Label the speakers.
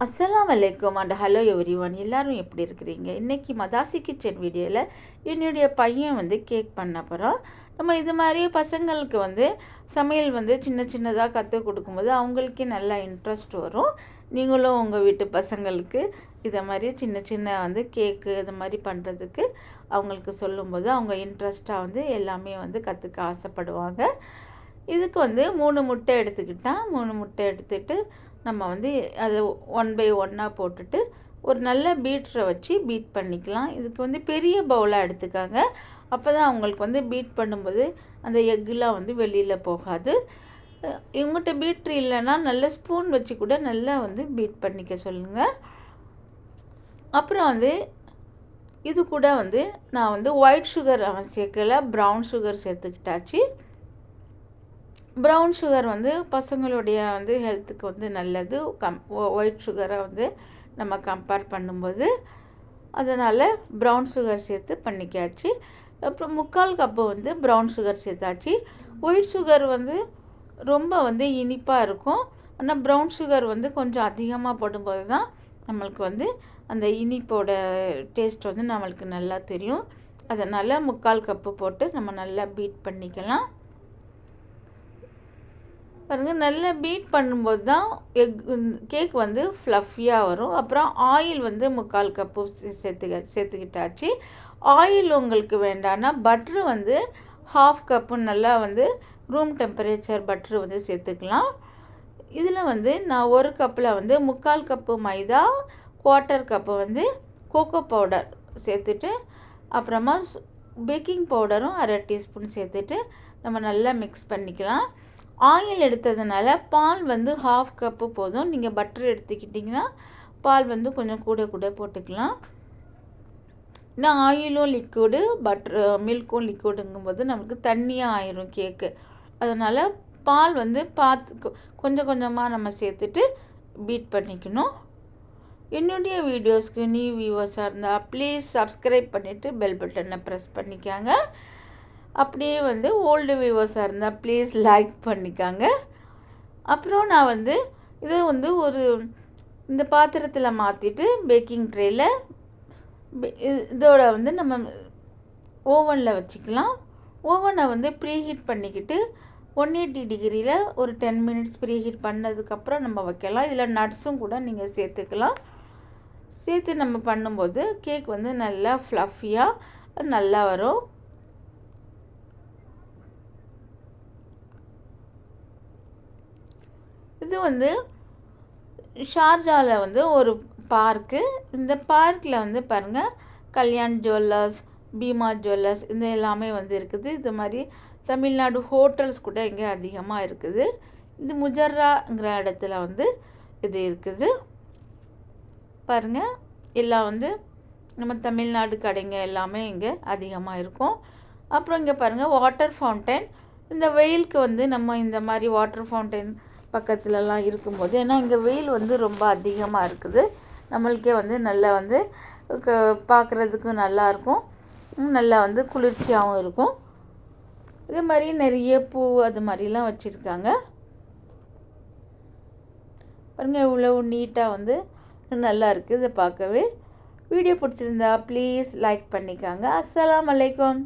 Speaker 1: அஸ்ஸலாமு அலைக்கும் and hello everyone. எல்லாரும் எப்படி இருக்கிறீங்க? இன்றைக்கி மதாசி கிச்சன் வீடியோவில் என்னுடைய பையன் கேக் பண்ண போகிறோம். நம்ம இது மாதிரி பசங்களுக்கு சமையல் சின்ன சின்னதாக கற்றுக் கொடுக்கும்போது அவங்களுக்கே நல்லா இன்ட்ரெஸ்ட் வரும். நீங்களும் உங்கள் வீட்டு பசங்களுக்கு இதை மாதிரி சின்ன சின்ன கேக்கு இது மாதிரி பண்ணுறதுக்கு அவங்களுக்கு சொல்லும்போது அவங்க இன்ட்ரெஸ்ட்டாக எல்லாமே கற்றுக்க ஆசைப்படுவாங்க. இதுக்கு 3 முட்டை எடுத்துக்கிட்டால் 3 முட்டை எடுத்துகிட்டு நம்ம அதை 1 பை 1 போட்டுட்டு ஒரு நல்ல பீட்டரை வச்சு பீட் பண்ணிக்கலாம். இதுக்கு பெரிய பவுலாக எடுத்துக்காங்க. அப்போ தான் அவங்களுக்கு பீட் பண்ணும்போது அந்த எக்குலாம் வெளியில் போகாது. இவங்ககிட்ட பீட்ரு இல்லைன்னா நல்ல ஸ்பூன் வச்சு கூட நல்லா பீட் பண்ணிக்க சொல்லுங்கள். அப்புறம் இது கூட நான் ஒயிட் சுகர் சேர்க்கலை, ப்ரௌன் சுகர் சேர்த்துக்கிட்டாச்சு. ப்ரௌன் சுகர் பசங்களுடைய ஹெல்த்துக்கு நல்லது. ஒயிட் சுகரை நம்ம கம்பேர் பண்ணும்போது அதனால் ப்ரௌன் சுகர் சேர்த்து பண்ணிக்காச்சு. அப்புறம் 3/4 கப்பு ப்ரௌன் சுகர் சேர்த்தாச்சு. ஒயிட் சுகர் ரொம்ப இனிப்பாக இருக்கும். ஆனால் ப்ரௌன் சுகர் கொஞ்சம் அதிகமாக போடும்போது தான் நம்மளுக்கு அந்த இனிப்போட டேஸ்ட் நம்மளுக்கு நல்லா தெரியும். அதனால் 3/4 கப்பு போட்டு நம்ம நல்லா பீட் பண்ணிக்கலாம். பாருங்கள், நல்லா பீட் பண்ணும்போது தான் கேக் ஃப்ளஃபியாக வரும். அப்புறம் ஆயில் 3/4 கப்பு சேர்த்துக்கிட்டாச்சு. ஆயில் உங்களுக்கு வேண்டான்னா பட்ரு 1/2 கப்பு நல்லா ரூம் டெம்பரேச்சர் பட்ரு சேர்த்துக்கலாம். இதில் நான் 1 கப்பில் 3/4 கப்பு மைதா, 1/4 கப்பு கோகோ பவுடர் சேர்த்துட்டு அப்புறமா பேக்கிங் பவுடரும் 1/2 டீஸ்பூன் சேர்த்துட்டு நம்ம நல்லா மிக்ஸ் பண்ணிக்கலாம். ஆயில் எடுத்ததுனால பால் 1/2 கப்பு போதும். நீங்கள் பட்டர் எடுத்துக்கிட்டிங்கன்னா பால் கொஞ்சம் கூட போட்டுக்கலாம். இன்னும் ஆயிலும் லிக்விடு, மில்க்கும் லிக்விடுங்கும்போது நமக்கு தண்ணியாக ஆயிரும் கேக்கு. அதனால் பால் பார்த்து கொஞ்சம் கொஞ்சமாக நம்ம சேர்த்துட்டு பீட் பண்ணிக்கணும். என்னுடைய வீடியோஸ்க்கு நியூ வியூவர்ஸாக இருந்தால் ப்ளீஸ் சப்ஸ்கிரைப் பண்ணிவிட்டு பெல் பட்டனை ப்ரெஸ் பண்ணிக்காங்க. அப்படியே ஓல்டு வியூவர்ஸாக இருந்தால் ப்ளீஸ் லைக் பண்ணிக்காங்க. அப்புறம் நான் இதை ஒரு இந்த பாத்திரத்தில் மாற்றிட்டு பேக்கிங் ட்ரேயில் இதோட நம்ம ஓவனில் வச்சுக்கலாம். ஓவனை ப்ரீஹீட் பண்ணிக்கிட்டு 180 டிகிரியில் ஒரு 10 மினிட்ஸ் ப்ரீஹீட் பண்ணதுக்கப்புறம் நம்ம வைக்கலாம். இதில் நட்ஸும் கூட நீங்கள் சேர்த்துக்கலாம். சேர்த்து நம்ம பண்ணும்போது கேக் நல்லா ஃப்ளஃபியாக நல்லா வரும். இது ஷார்ஜாவில் ஒரு பார்க்கு. இந்த பார்க்கில் பாருங்கள், கல்யாண் ஜுவல்லர்ஸ், பீமா ஜுவல்லர்ஸ் இந்த எல்லாமே இருக்குது. இது மாதிரி தமிழ்நாடு ஹோட்டல்ஸ் கூட இங்கே அதிகமாக இருக்குது. இது முஜர்ராங்கிற இடத்துல இது இருக்குது. பாருங்கள், எல்லாம் நம்ம தமிழ்நாடு கடைங்க எல்லாமே இங்கே அதிகமாக இருக்கும். அப்புறம் இங்கே பாருங்கள், வாட்டர் ஃபவுண்டைன். இந்த வெயிலுக்கு நம்ம இந்த மாதிரி வாட்டர் ஃபவுண்டைன் பக்கத்துலலாம் இருக்கும்போது, ஏன்னா இங்கே வெயில் ரொம்ப அதிகமாக இருக்குது, நம்மளுக்கே நல்லா பார்க்குறதுக்கு நல்லாயிருக்கும், நல்லா குளிர்ச்சியாகவும் இருக்கும். இது மாதிரி நிறைய பூ அது மாதிரிலாம் வச்சுருக்காங்க. பாருங்கள், இவ்வளோ நீட்டாக நல்லா இருக்குது இதை பார்க்கவே. வீடியோ பிடிச்சிருந்தா ப்ளீஸ் லைக் பண்ணிக்காங்க. அஸ்ஸலாமு அலைக்கும்.